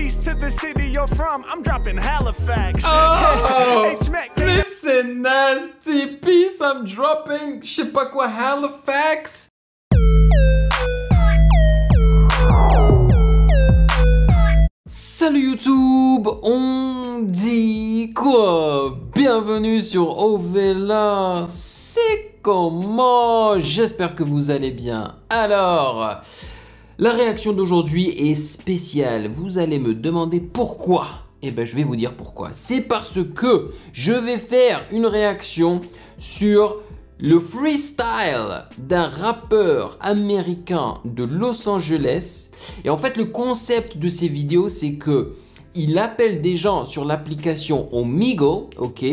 peace to the city you're from. I'm dropping Halifax. Oh, H-Mac. mais c'est nasty. Peace, I'm dropping, je sais pas quoi, Halifax. Salut YouTube, on dit quoi? Bienvenue sur Ovela, c'est comment? J'espère que vous allez bien. Alors, la réaction d'aujourd'hui est spéciale. Vous allez me demander pourquoi? Eh bien, je vais vous dire pourquoi. C'est parce que je vais faire une réaction sur le freestyle d'un rappeur américain de Los Angeles. Et en fait, le concept de ces vidéos, c'est que il appelle des gens sur l'application Omegle, ok?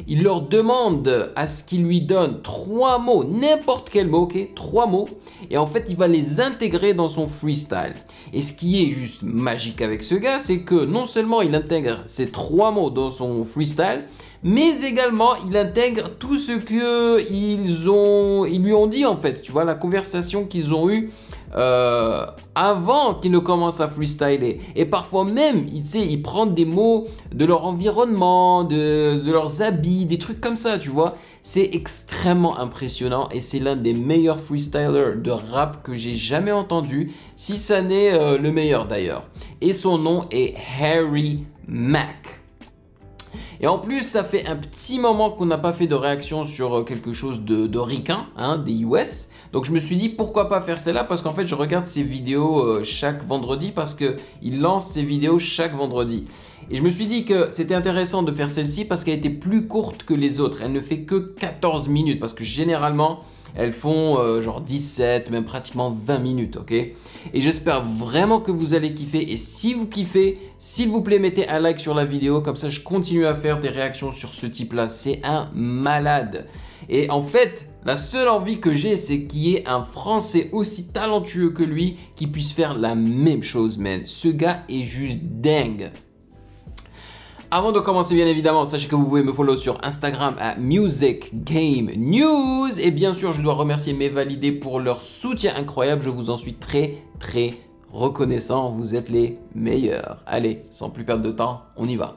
Il leur demande à ce qu'ils lui donnent 3 mots, n'importe quel mot, ok? 3 mots. Et en fait, il va les intégrer dans son freestyle. Et ce qui est juste magique avec ce gars, c'est que non seulement il intègre ces 3 mots dans son freestyle, mais également il intègre tout ce que ils lui ont dit en fait. Tu vois, la conversation qu'ils ont eue avant qu'ils ne commencent à freestyler. Et parfois même, ils prennent des mots de leur environnement, de leurs habits, des trucs comme ça, tu vois. C'est extrêmement impressionnant et c'est l'un des meilleurs freestylers de rap que j'ai jamais entendu, si ça n'est le meilleur d'ailleurs. Et son nom est Harry Mack. Et en plus, ça fait un petit moment qu'on n'a pas fait de réaction sur quelque chose de ricain, hein, des US. Donc je me suis dit pourquoi pas faire celle-là, parce qu'en fait je regarde ses vidéos chaque vendredi, parce qu'il lance ses vidéos chaque vendredi. Et je me suis dit que c'était intéressant de faire celle-ci parce qu'elle était plus courte que les autres. Elle ne fait que 14 minutes, parce que généralement elles font genre 17, même pratiquement 20 minutes, ok? Et j'espère vraiment que vous allez kiffer. Et si vous kiffez, s'il vous plaît, mettez un like sur la vidéo. Comme ça, je continue à faire des réactions sur ce type-là. C'est un malade. Et en fait, la seule envie que j'ai, c'est qu'il y ait un Français aussi talentueux que lui qui puisse faire la même chose, man. Ce gars est juste dingue. Avant de commencer, bien évidemment, sachez que vous pouvez me follow sur Instagram à Music Game News. Et bien sûr, je dois remercier mes validés pour leur soutien incroyable. Je vous en suis très reconnaissant. Vous êtes les meilleurs. Allez, sans plus perdre de temps, on y va.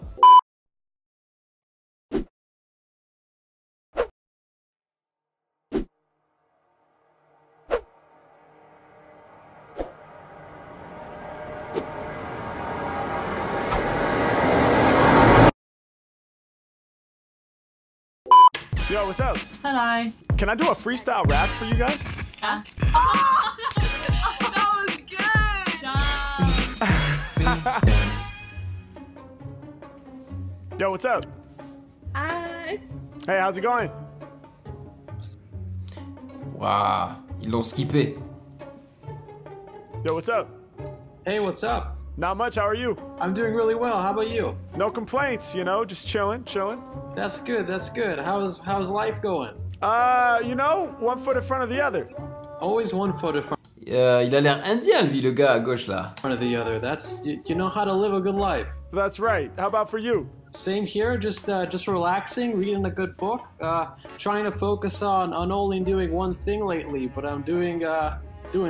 Yo, what's up? Hello. Can I do a freestyle rap for you guys? Oh, that was good. Yo, what's up? Hi. Hey, how's it going? Waouh, ils l'ont skippé. Yo, what's up? Hey, what's up? Not much, how are you? I'm doing really well. How about you? No complaints, you know, just chilling. That's good. That's good. How's life going? You know, one foot in front of the other. Always one foot in Il a l'air indien, lui, le gars à gauche là. front of the other. That's you know how to live a good life. That's right. How about for you? Same here. Just relaxing, reading a good book. Trying to focus on only doing one thing lately, but I'm doing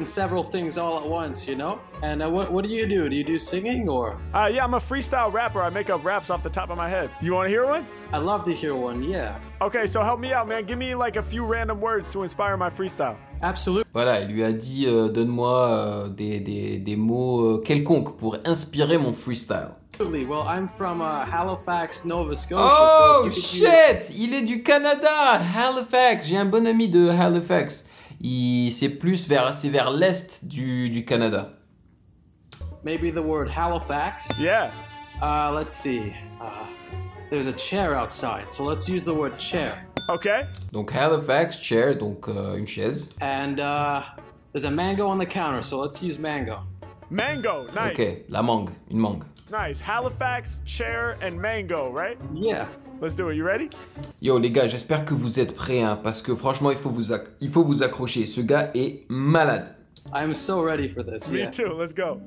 several things all at once, you know? And what do you do? Do you do singing or? Yeah, I'm a freestyle rapper. I make up raps off the top of my head. You want to hear one? I'd love to hear one, yeah. Okay, so help me out, man. Give me like a few random words to inspire my freestyle. Absolutely. Voilà, il lui a dit donne-moi des mots quelconques pour inspirer mon freestyle. Well, I'm from Halifax, Nova Scotia. Oh so if you could shit, il est du Canada, Halifax. J'ai un bon ami de Halifax. C'est vers l'est du Canada. maybe the word Halifax. Yeah. Let's see. There's a chair outside, so let's use the word chair. Okay. Donc Halifax, chair, donc une chaise. And there's a mango on the counter, so let's use mango. Mango. Nice. Ok, la mangue, une mangue. Nice. Halifax, chair, and mango, right? Yeah. Let's do it. You ready? Yo les gars, j'espère que vous êtes prêts, hein, parce que franchement, il faut vous accrocher. Ce gars est malade. I'm so ready for this. Me Yeah. too. Let's go.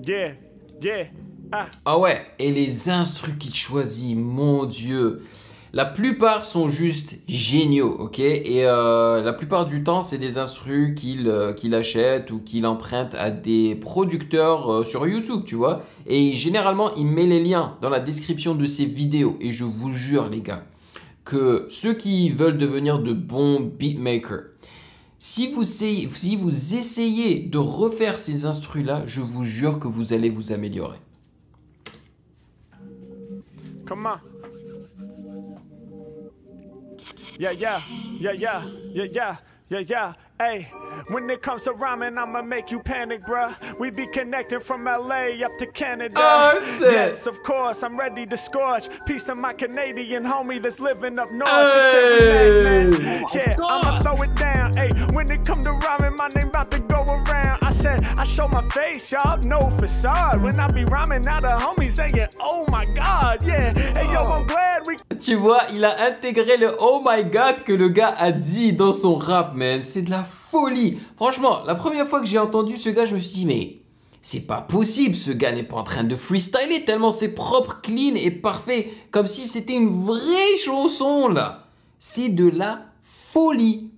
Yeah. Yeah. Ah. Ah ouais, et les instrus qu'il choisit, mon Dieu. La plupart sont juste géniaux, ok? Et la plupart du temps, c'est des instrus qu'il achète ou qu'il emprunte à des producteurs sur YouTube, tu vois? Et généralement, il met les liens dans la description de ses vidéos. Et je vous jure, les gars, que ceux qui veulent devenir de bons beatmakers, si vous essayez de refaire ces instrus-là, je vous jure que vous allez vous améliorer. Come on. Yeah, yeah, yeah, yeah, yeah, yeah, yeah, yeah. Hey, when it comes to rhyming, I'ma make you panic, bruh. We be connecting from LA up to Canada. Oh, shit. Yes, of course, I'm ready to scorch. Peace to my Canadian homie that's living up north. Hey. Yeah, I'ma throw it down. Hey, when it come to rhyming, my name about to go around. I said, I show my face, y'all know facade. When I be rhyming, now the homies saying, oh my God, yeah. Hey, yo, I'm glad we... Tu vois, il a intégré le oh my god que le gars a dit dans son rap, man. C'est de la folie. Franchement, la première fois que j'ai entendu ce gars, je me suis dit, mais c'est pas possible. Ce gars n'est pas en train de freestyler tellement c'est propre, clean et parfait. Comme si c'était une vraie chanson, là. C'est de la folie.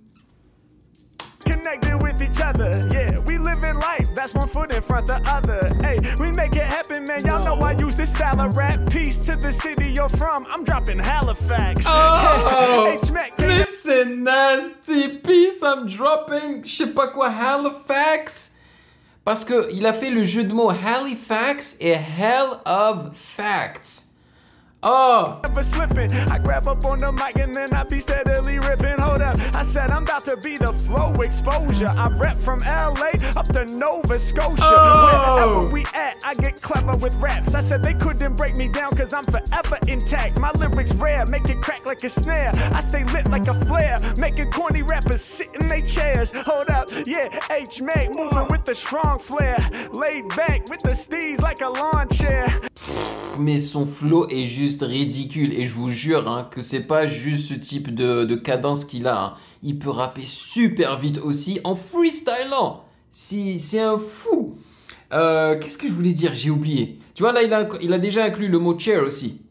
Connected with each other, yeah. We live in life, that's one foot in front of the other. Hey, we make it happen, man. Y'all know I use this style of rap. Peace to the city you're from. I'm dropping Halifax. Oh, H-Mac, mais c'est nasty. Peace, I'm dropping, je sais pas quoi, Halifax. Parce que il a fait le jeu de mots Halifax et Hell of Facts. Oh! Never slipping. I grab up on the mic and then I be steadily ripping. Hold up, I said I'm about to be the flow exposure. I rep from LA up to Nova Scotia. Wherever we at, I get clever with raps. I said they couldn't break me down cause I'm forever intact. My lyrics rare, make it crack like a snare. I stay lit like a flare, making corny rappers sit in their chairs. Hold up, yeah, H-Mac moving with the strong flair. Laid back with the steez like a lawn chair. Mais son flow est juste ridicule et je vous jure hein, que c'est pas juste ce type de cadence qu'il a. Hein. Il peut rapper super vite aussi en freestylant. C'est un fou. Qu'est-ce que je voulais dire? J'ai oublié. Tu vois là, il a déjà inclus le mot chair aussi.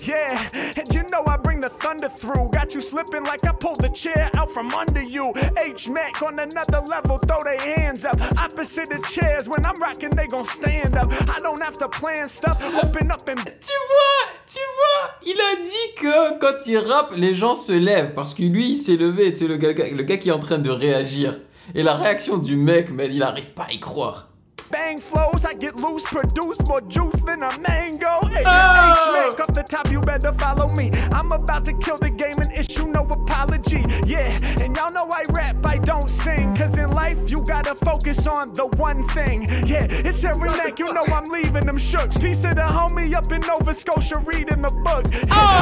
Yeah, and you know I bring the thunder through. Got you slipping like I pulled the chair out from under you. H-Mac on another level, throw their hands up. Opposite the chairs, when I'm rocking, they gon' stand up. I don't have to plan stuff, open up and... Tu vois, il a dit que quand il rappe, les gens se lèvent. Parce que lui, il s'est levé, tu sais, le gars qui est en train de réagir. Et la réaction du mec, mais il arrive pas à y croire. Bang flows, I get loose, produce more juice than a mango. Hey, H-Mac off the top, you better follow me. I'm about to kill the game and issue no apology. Yeah, and y'all know I rap, I don't sing. Cause in life, you gotta focus on the one thing. Yeah, it's every Mac, you know I'm leaving them shook. Piece of the homie up in Nova Scotia reading the book.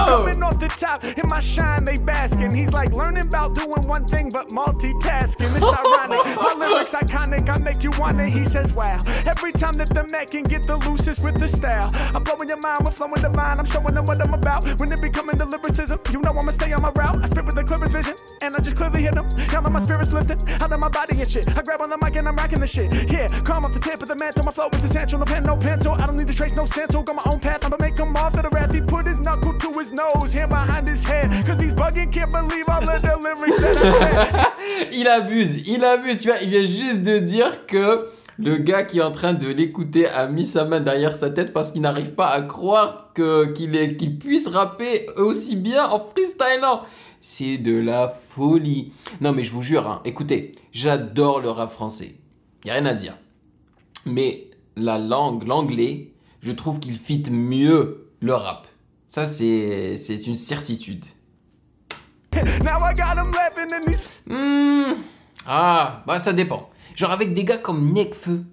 Coming off the top, in my shine they basking. He's like learning about doing one thing but multitasking. It's ironic, my lyrics iconic, I make you wanna. He says wow. Every time that the Mac can get the loosest with the style. I'm blowing your mind with flowing divine. I'm showing them what I'm about. When it be coming to lyricism, you know I'ma stay on my route. I spit with the clearest vision, and I just clearly hit them. Y'all know my spirit's lifting out of my body and shit. I grab on the mic and I'm rocking the shit. Yeah, calm off the tip of the mantle. My flow is essential. No pen, no pencil. I don't need to trace no stencil. Got my own path. I'ma make him off at the wrath. He put his knuckle to his nose, hand behind his head. Cause he's bugging, can't believe all of the lyrics that I said. Il abuse. Tu vois, il vient juste de dire que le gars qui est en train de l'écouter a mis sa main derrière sa tête parce qu'il n'arrive pas à croire qu'il puisse rapper aussi bien en freestylant. C'est de la folie. Non mais je vous jure, hein, écoutez, j'adore le rap français. Y a rien à dire. Mais la langue, l'anglais, je trouve qu'il fit mieux le rap. Ça c'est une certitude. Ah, bah ça dépend. Genre avec des gars comme Nekfeu.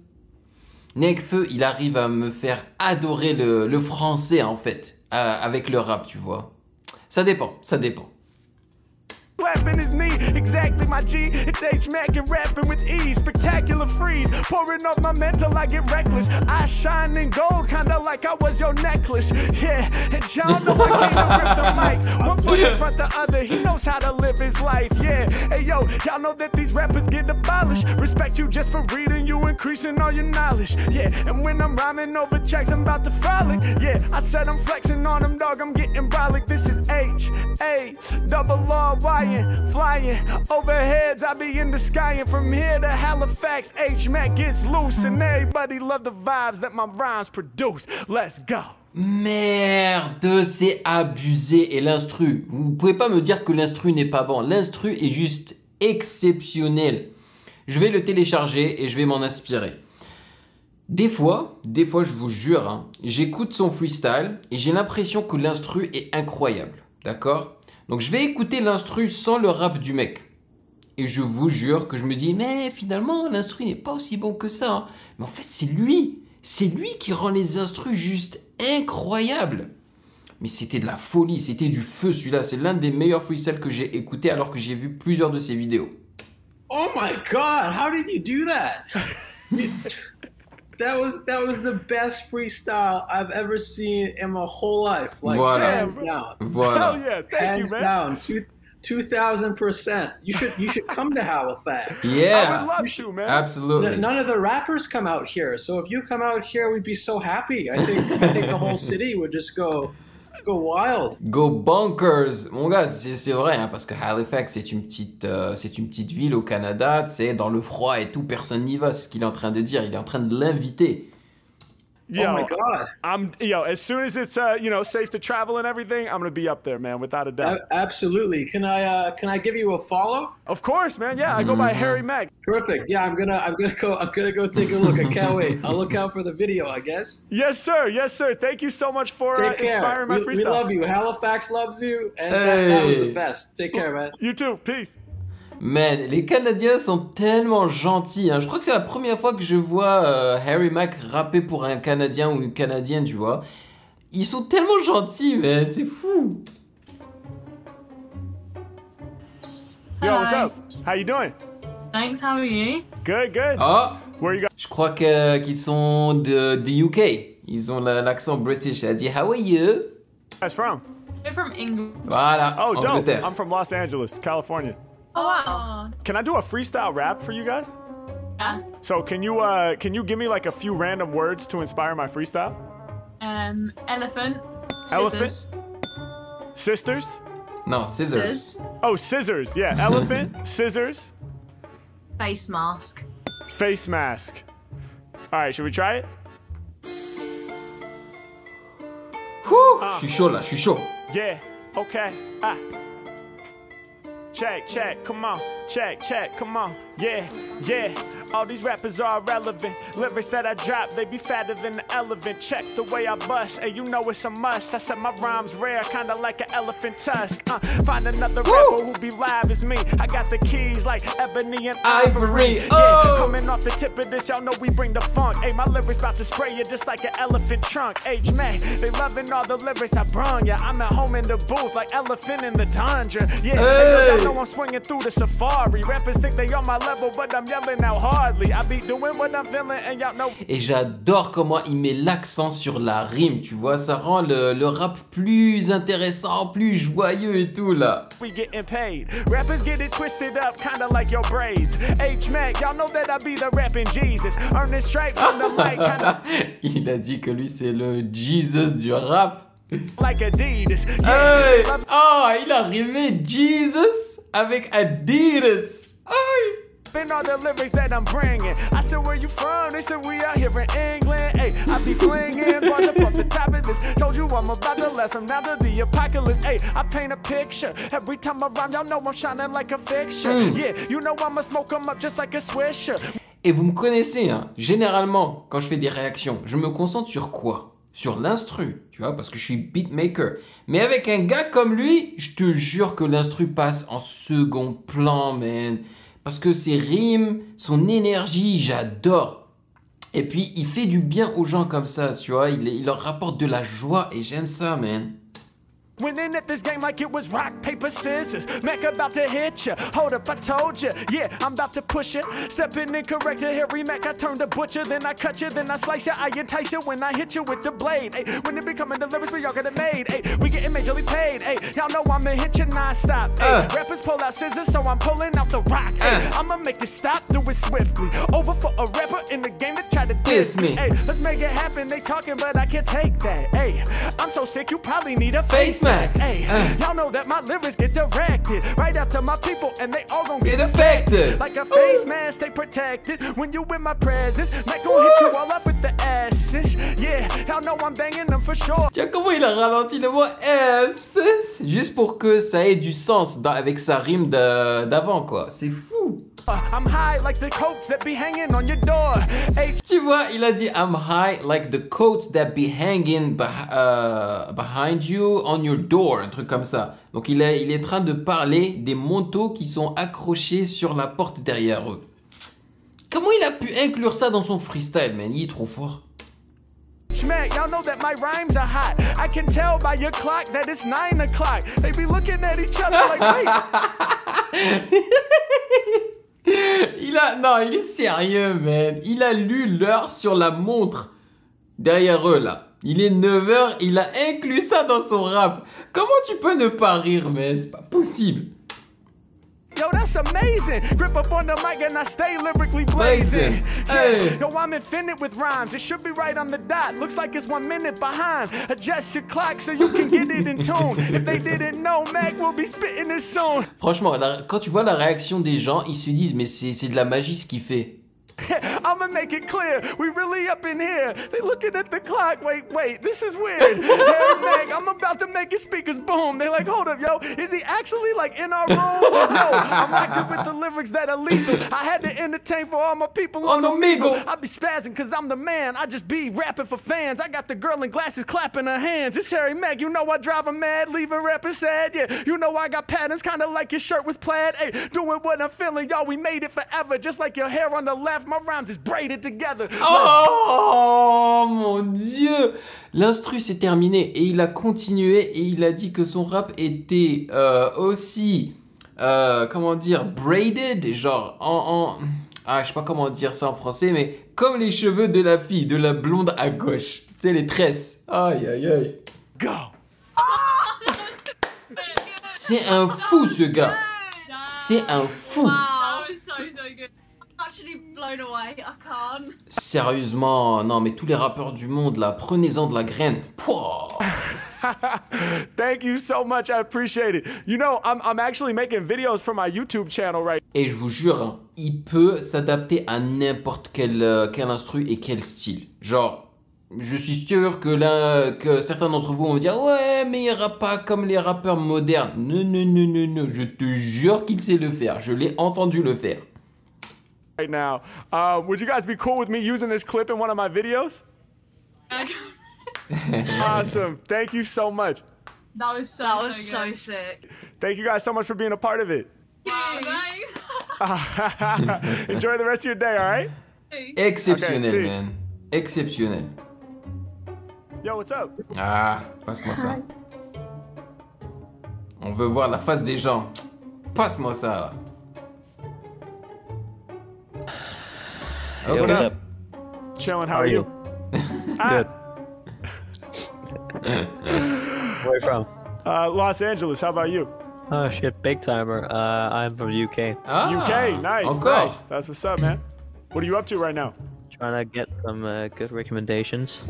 Nekfeu, il arrive à me faire adorer le français en fait. Avec le rap, tu vois. Ça dépend. Slapping his knee, exactly my G. It's H-Mac and rapping with ease. Spectacular freeze, pouring off my mental, I get reckless. I shine in gold, kinda like I was your necklace. Yeah, and y'all know I came to rip the mic. One foot in front the other, he knows how to live his life. Yeah, hey yo, y'all know that these rappers get abolished. Respect you just for reading, you increasing all your knowledge. Yeah, and when I'm rhyming over tracks, I'm about to frolic. Yeah, I said I'm flexing on them, dog, I'm getting brolic. This is H-A-double-R-Y-N, flying overheads, I be in the sky. And from here to Halifax, H-Mac gets loose. And everybody love the vibes that my rhymes produce. Let's go. Merde, c'est abusé. Et l'instru, vous pouvez pas me dire que l'instru n'est pas bon. L'instru est juste exceptionnel. Je vais le télécharger et je vais m'en inspirer. Des fois, je vous jure, hein, j'écoute son freestyle et j'ai l'impression que l'instru est incroyable. D'accord? Donc je vais écouter l'instru sans le rap du mec. Et je vous jure que je me dis, mais finalement, l'instru n'est pas aussi bon que ça. Hein. Mais en fait, c'est lui. C'est lui qui rend les instrus juste incroyables. Mais c'était de la folie, c'était du feu celui-là. C'est l'un des meilleurs freestyles que j'ai écouté alors que j'ai vu plusieurs de ses vidéos. Oh my God! How did you do that? That was the best freestyle I've ever seen in my whole life. Like, voilà. Hands down. Voilà. Hell yeah, thank Hands you, man. down. 2000%. You should come to Halifax. I Yeah, would love to, man. absolutely. None of the rappers come out here, so if you come out here, we'd be so happy. I think the whole city would just go wild. Go bonkers. Mon gars, c'est vrai, hein, parce que Halifax, c'est une petite ville au Canada, c'est dans le froid et tout, personne n'y va, c'est ce qu'il est en train de dire, il est en train de l'inviter. Yo, Oh my God. As soon as it's safe to travel and everything, I'm gonna be up there, man, without a doubt. Absolutely. Can I give you a follow? Of course, man. Yeah, I go by Harry Mack. Perfect. Yeah, I'm gonna go take a look. I can't wait. I'll look out for the video, I guess. Yes, sir. Yes, sir. Thank you so much for Take care. inspiring my We freestyle. love you. Halifax loves you, and that was the Hey. best. Take care, man. You too. Peace. Man, les Canadiens sont tellement gentils. Hein. Je crois que c'est la première fois que je vois Harry Mack rapper pour un Canadien ou une Canadienne, tu vois. Ils sont tellement gentils, man. C'est fou. Yo, what's Hi. up? How you doing? Thanks, how are you? Good, good. Oh, Where you go? je crois qu'ils sont de UK. Ils ont l'accent british. Elle a dit, how are you? Guys from? We're from England. Voilà, Oh, dope. Angleterre. I'm from Los Angeles, California. Oh, wow. Can I do a freestyle rap for you guys? Yeah. So can you give me like a few random words to inspire my freestyle? Elephant. Elephant? Scissors. Sisters? Non, scissors. Scissors. Oh, scissors. Yeah, elephant, scissors, Face mask. face mask. All right, should we try it? Je suis chaud là, je suis chaud. Yeah, okay. Check, come on. Check, come on. Yeah. All these rappers are irrelevant. Lyrics that I drop, they be fatter than the elephant. Check the way I bust, hey, you know it's a must. I said my rhymes rare, kinda like an elephant tusk. Find another rapper who be live as me. I got the keys like ebony and ivory. Ivory, Yeah, oh. coming off the tip of this, y'all know we bring the funk. Hey, my lyrics about to spray you just like an elephant trunk. H-Mac, they loving all the lyrics I brung ya. I'm at home in the booth like elephant in the tundra. Yeah, Hey. y'all know I'm swinging through the safari. Rappers think they on my level, but I'm yelling out hardly. I be doing what I'm feeling, and y'all know. Et j'adore comment il met l'accent sur la rime, tu vois, ça rend le rap plus intéressant, plus joyeux et tout là. We getting paid. Rappers get it twisted up, kinda like your braids. H-Mac, y'all know that I be the rapping Jesus. Earn this straight from the mic, kinda Il a dit que lui c'est le Jesus du rap. like Adidas. Hey! Oh, il a rimé Jesus avec Adidas. Hey! Been all the lyrics that I'm bringing. I said, where you from? They said, we out here in England. Hey, I be flinging bars up off the top of this. Told you I'm about to last from now to the apocalypse. Hey, I paint a picture. Every time I rhyme, y'all know I'm shining like a fixture. Yeah, you know I'ma smoke 'em up just like a swisher. Et vous me connaissez, hein, généralement, quand je fais des réactions, je me concentre sur quoi? Sur l'instru, tu vois, parce que je suis beatmaker. Mais avec un gars comme lui, je te jure que l'instru passe en second plan, man. Parce que ses rimes, son énergie, j'adore. Et puis, il fait du bien aux gens comme ça, tu vois. Il leur rapporte de la joie et j'aime ça, man. Winning at this game like it was rock, paper, scissors. Mac about to hit ya. Hold up, I told ya. Yeah, I'm about to push ya. Stepping in correct ya. Harry Mac, I turn the butcher. Then I cut ya, then I slice ya. I entice ya when I hit ya with the blade. Ay, when it be coming, the lyrics we all get it made. Ay, we getting majorly paid. Ay, y'all know I'ma hit ya non-stop. Ay, rappers pull out scissors, so I'm pulling out the rock. Ay, I'ma make it stop, do it swiftly. Over for a rapper in the game that tried to diss me. Ay, let's make it happen. They talking, but I can't take that. Ay, I'm so sick, you probably need a face mask. Hey, y'all know that my lyrics get directed right out to my people, and they all gon' get affected. Like a face mask, stay protected when you in my presence. Mac gon' hit you all up with the asses. Yeah, y'all know I'm banging them for sure. Tiens, comment il a ralenti le mot S juste pour que ça ait du sens avec sa rime d'avant, quoi. C'est fou. I'm high like the coats that be hanging on your door. Hey. Tu vois, il a dit I'm high like the coats that be hanging behind you on your door, un truc comme ça. Donc il est en train de parler des manteaux qui sont accrochés sur la porte derrière eux. Comment il a pu inclure ça dans son freestyle, man? Il est trop fort. Schmack, y'all know that my rhymes are hot. I can tell by your clock that it's 9 o'clock. They be looking at each other like, wait. Non, il est sérieux, man. Il a lu l'heure sur la montre derrière eux, là. Il est 9h, il a inclus ça dans son rap. Comment tu peux ne pas rire, man? C'est pas possible. Yo, that's amazing. Grip up on the mic and I stay lyrically blazing. Hey. Yo, I'm infinite with rhymes. It should be right on the dot. Looks like it's 1 minute behind. Adjust your clock so you can get it in tune. If they didn't know, Mac will be spitting this soon. Franchement, quand tu vois la réaction des gens, ils se disent, mais c'est de la magie ce qu'il fait. I'ma make it clear, we really up in here. They looking at the clock, wait, this is weird. Hey, Mac, I'm about to make his speakers boom. They like, hold up, yo, is he actually like in our room? No, I'm acting with the lyrics that are lethal. I had to entertain for all my people on Omegle. I be spazzing cause I'm the man, I just be rapping for fans. I got the girl in glasses clapping her hands. It's Harry Mac, you know I drive her mad, leaving rappers sad. Yeah, you know I got patterns, kinda like your shirt with plaid. Hey, doing what I'm feeling, y'all, we made it forever. Just like your hair on the left, my rhymes is braided together. Oh mon Dieu! L'instru s'est terminé et il a continué et il a dit que son rap était aussi, comment dire, braided, genre ah, je sais pas comment dire ça en français, mais comme les cheveux de la fille, de la blonde à gauche. Tu sais, les tresses. Aïe, aïe, aïe. Go! C'est un fou, ce gars. C'est un fou. Wow, that was so good. Actually blown away. I can't. Sérieusement, non, mais tous les rappeurs du monde, là, prenez-en de la graine. Pouah. Thank you so much, I appreciate it. You know, I'm actually making videos for my YouTube channel right now. Et je vous jure, hein, il peut s'adapter à n'importe quel instru et quel style. Genre, je suis sûr que certains d'entre vous vont me dire « Ouais, mais il rappe pas comme les rappeurs modernes. » Non, non, non, non, non, je te jure qu'il sait le faire. Je l'ai entendu le faire. Right now, would you guys be cool with me using this clip in one of my videos? Awesome. Thank you so much. That was so sick. Thank you guys so much for being a part of it. Wow, thanks. Enjoy the rest of your day, all right? Exceptionnel, Okay, man. Exceptionnel. Yo, what's up? Ah, passe-moi ça. On veut voir la face des gens. Passe-moi ça, là. Yo, what's up? Chilling, how are you? Good. Where are you from? Los Angeles, how about you? Oh shit, big timer. I'm from the UK. Ah, UK, nice, encore. nice. That's what's up, man. What are you up to right now? Trying to get some good recommendations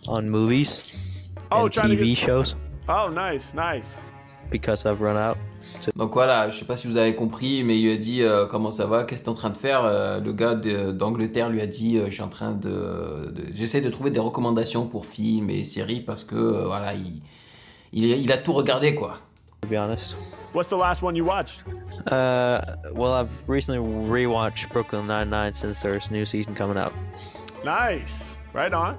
on movies Oh, and trying to TV get- shows Oh, nice, nice. because I've run out. Donc voilà, je sais pas si vous avez compris, mais il lui a dit comment ça va, qu'est-ce que t'es en train de faire. Le gars d'Angleterre lui a dit je suis en train j'essaie de trouver des recommandations pour films et séries parce que voilà, il a tout regardé quoi. To be honest. What's the last one you watched? Well, I've recently rewatched Brooklyn Nine-Nine since there's new season coming out. Nice, right on.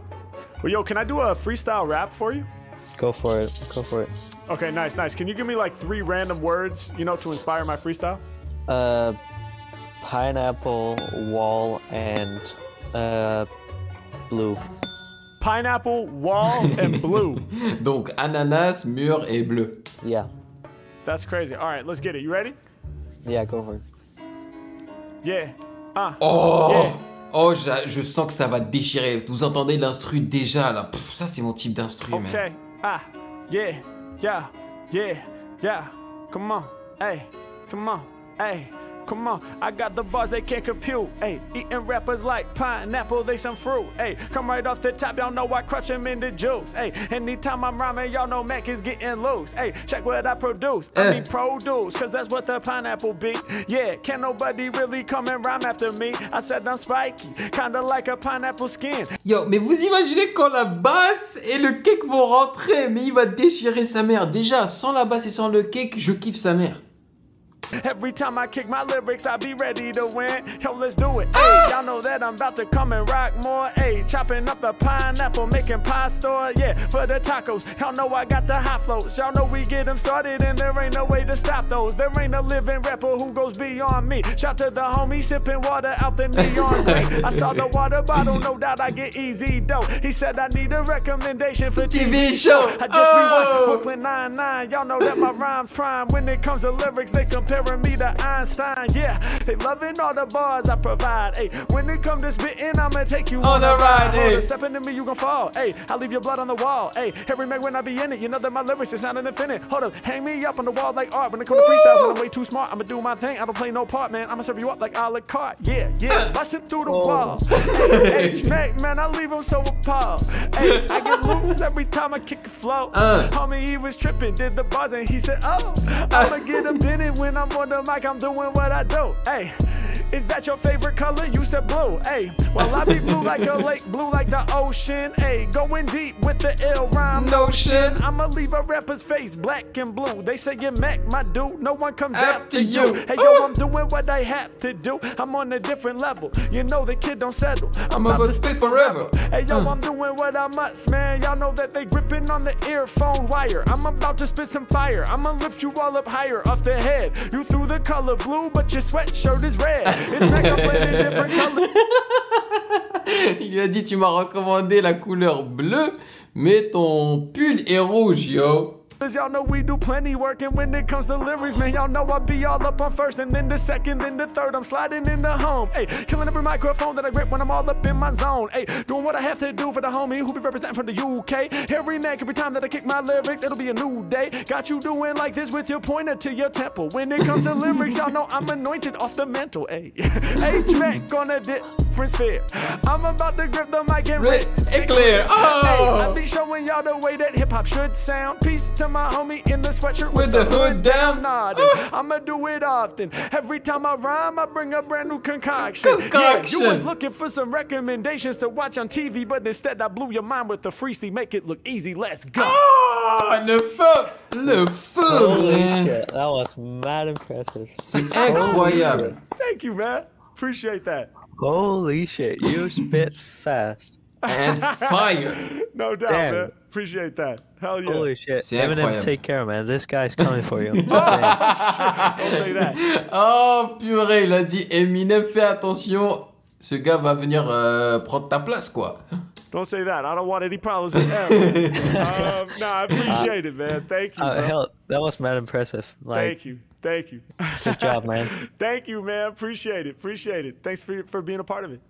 Well, yo, can I do a freestyle rap for you? Go for it. Go for it. Okay, nice, nice. Can you give me like 3 random words, you know, to inspire my freestyle? Pineapple, wall, and blue. pineapple, wall, and blue. Donc ananas, mur et bleu. Yeah. That's crazy. All right, let's get it. You ready? Yeah, go for it. Yeah. Oh, Yeah. oh, je sens que ça va déchirer. Vous entendez l'instru déjà là. Pff, ça c'est mon type d'instru, man. Okay. Yeah. Yeah. Yeah. Yeah. Come on. Hey. Come on. Hey. Come on, I got the bars they can't compute. Hey, eating rappers like pineapple, they some fruit. Hey, come right off the top, y'all know I crush them in the juice. Hey, anytime I'm rhyming, y'all know Mac is getting loose. Hey, check what I produce. I mean produce, cause that's what the pineapple be. Yeah, can't nobody really come and rhyme after me. I said I'm spiky, kinda like a pineapple skin. Yo, mais vous imaginez quand la basse et le cake vont rentrer, mais il va déchirer sa mère. Déjà, sans la basse et sans le cake, je kiffe sa mère. Every time I kick my lyrics, I be ready to win. Yo, let's do it. Hey, y'all know that I'm about to come and rock more. Hey, chopping up the pineapple, making pasta. Yeah, for the tacos. Y'all know I got the hot flows. Y'all know we get them started and there ain't no way to stop those. There ain't a living rapper who goes beyond me. Shout to the homie sipping water out the neon green. I saw the water bottle, no doubt I get easy dough. He said I need a recommendation for TV show. I just rewatched Brooklyn Nine-Nine. Y'all know that my rhymes prime. When it comes to lyrics, they comparing me to Einstein. Yeah, they loving all the bars I provide. Hey, when it come to spitting, I'ma take you on a ride. Hey, step into me, you gon' fall. Hey, I leave your blood on the wall. Hey, every man when I be in it, you know that my lyrics is sounding infinite. Hold up, hang me up on the wall like art. When it come to freestyles, when I'm way too smart, I'ma do my thing. I don't play no part, man. I'ma serve you up like a la carte. Yeah, busting through the wall. Hey, H-Mac, man, I leave him so appalled. Hey, I get loose every time I kick a flow. Homie, he was tripping, did the bars and he said, oh, I'ma get up in it when I'm on the mic, I'm doing what I do. Hey, is that your favorite color? You said blue. Hey, well I be blue like a lake, blue like the ocean. Hey, going deep with the ill rhyme notion. I'ma leave a rapper's face black and blue. They say you're Mac, my dude. No one comes after you. Hey yo, I'm doing what I have to do. I'm on a different level. You know the kid don't settle. I'm about to spit forever. Hey yo, I'm doing what I must, man. Y'all know that they gripping on the earphone wire. I'm about to spit some fire. I'ma lift you all up higher off the head. You threw the color blue, but your sweatshirt is red. It's make up with a different color. Il lui a dit, tu m'as recommandé la couleur bleue, mais ton pull est rouge, yo. Y'all know we do plenty work, and when it comes to lyrics, man, y'all know I be all up on first, and then the second, then the third, I'm sliding into home. Hey, killing every microphone that I grip when I'm all up in my zone. Hey, doing what I have to do for the homie who be representing from the UK. Every neck, every time that I kick my lyrics, it'll be a new day. Got you doing like this with your pointer to your temple. When it comes to lyrics, y'all know I'm anointed off the mantle. Hey, H-Mac on a different sphere. I'm about to grip the mic and Red and clear. Oh. Hey, I be showing y'all the way that hip-hop should sound. Peace to my homie in the sweatshirt with the hood down. I'ma do it often. Every time I rhyme, I bring a brand new concoction. Yeah, you was looking for some recommendations to watch on TV, but instead I blew your mind with the freestyle. Make it look easy. Let's go. Oh, le feu, le feu. Holy shit, that was mad impressive. C'est incroyable. Thank you, man. Appreciate that. Holy shit, you spit fast. And fire. No doubt, Damn. man. Appreciate that. Hell yeah. Holy shit. C'est Eminem, incroyable. take care, man. This guy's coming for you. Don't say that. Oh purée, il a dit Eminem, fais attention, ce gars va venir prendre ta place, quoi. Don't say that. I don't want any problems with Em. No, I appreciate it, man. Thank you, bro. Hell, that was mad impressive. Like, Thank you. Thank you. good job, man. Thank you, man. Appreciate it. Appreciate it. Thanks for being a part of it.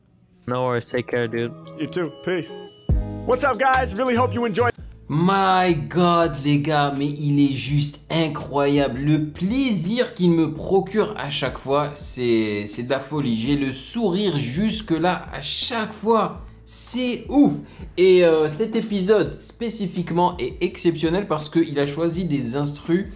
No worries. Take care, dude. You too. Peace. What's up, guys? Really hope you enjoyed. My God, les gars, mais il est juste incroyable. Le plaisir qu'il me procure à chaque fois, c'est de la folie. J'ai le sourire jusque-là à chaque fois. C'est ouf. Et cet épisode spécifiquement est exceptionnel parce qu'il a choisi des instrus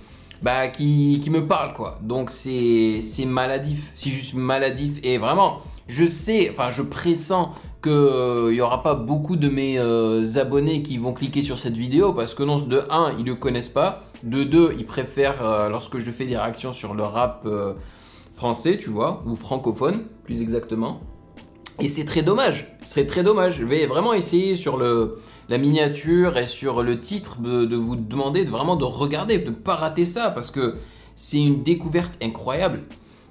qui me parlent, quoi. Donc c'est maladif. C'est juste maladif. Et vraiment, je sais, enfin je pressens qu'il n'y aura pas beaucoup de mes abonnés qui vont cliquer sur cette vidéo parce que non, de 1, ils ne le connaissent pas. De 2, ils préfèrent lorsque je fais des réactions sur le rap français, tu vois, ou francophone, plus exactement. Et c'est très dommage, c'est très dommage. Je vais vraiment essayer sur la miniature et sur le titre de vous demander vraiment de regarder, de ne pas rater ça parce que c'est une découverte incroyable.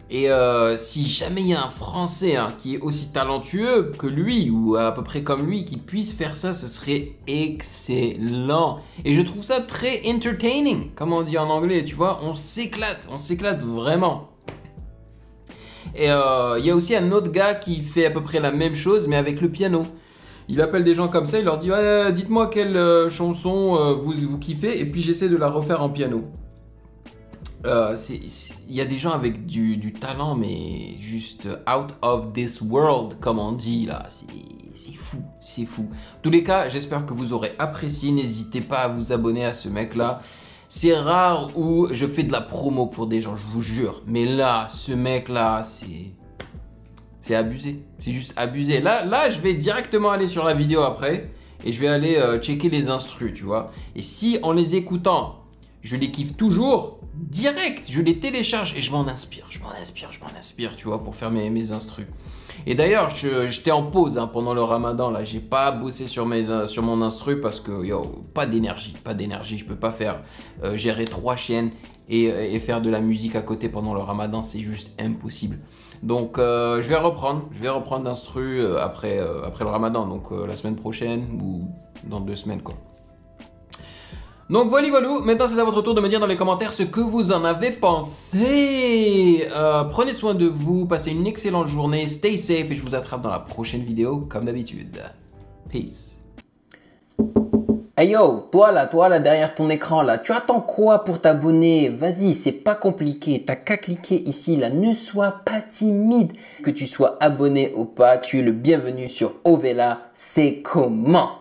Et si jamais il y a un Français hein, qui est aussi talentueux que lui, ou à peu près comme lui, qui puisse faire ça, ce serait excellent. Et je trouve ça très entertaining, comme on dit en anglais, tu vois. On s'éclate vraiment. Et il y a aussi un autre gars qui fait à peu près la même chose, mais avec le piano. Il appelle des gens comme ça, il leur dit ouais, dites-moi quelle chanson vous kiffez, et puis j'essaie de la refaire en piano. Il y a des gens avec du talent, mais juste out of this world, comme on dit là. C'est fou, c'est fou. En tous les cas, j'espère que vous aurez apprécié. N'hésitez pas à vous abonner à ce mec-là. C'est rare où je fais de la promo pour des gens, je vous jure. Mais là, ce mec-là, c'est abusé. C'est juste abusé. Là, je vais directement aller sur la vidéo après et je vais aller checker les instrus, tu vois. Et si en les écoutant, je les kiffe toujours, direct, je les télécharge et je m'en inspire, tu vois, pour faire mes instrus. Et d'ailleurs, j'étais en pause hein, pendant le ramadan, là, j'ai pas bossé sur mon instru parce que, pas d'énergie, je peux pas faire gérer 3 chiennes et faire de la musique à côté pendant le ramadan, c'est juste impossible. Donc, je vais reprendre l'instru après le ramadan, donc la semaine prochaine ou dans 2 semaines, quoi. Donc voilà, maintenant c'est à votre tour de me dire dans les commentaires ce que vous en avez pensé. Prenez soin de vous, passez une excellente journée, stay safe et je vous attrape dans la prochaine vidéo comme d'habitude. Peace. Hey yo, toi là derrière ton écran là, tu attends quoi pour t'abonner? Vas-y, c'est pas compliqué, t'as qu'à cliquer ici là, ne sois pas timide. Que tu sois abonné ou pas, tu es le bienvenu sur Ovela, c'est comment?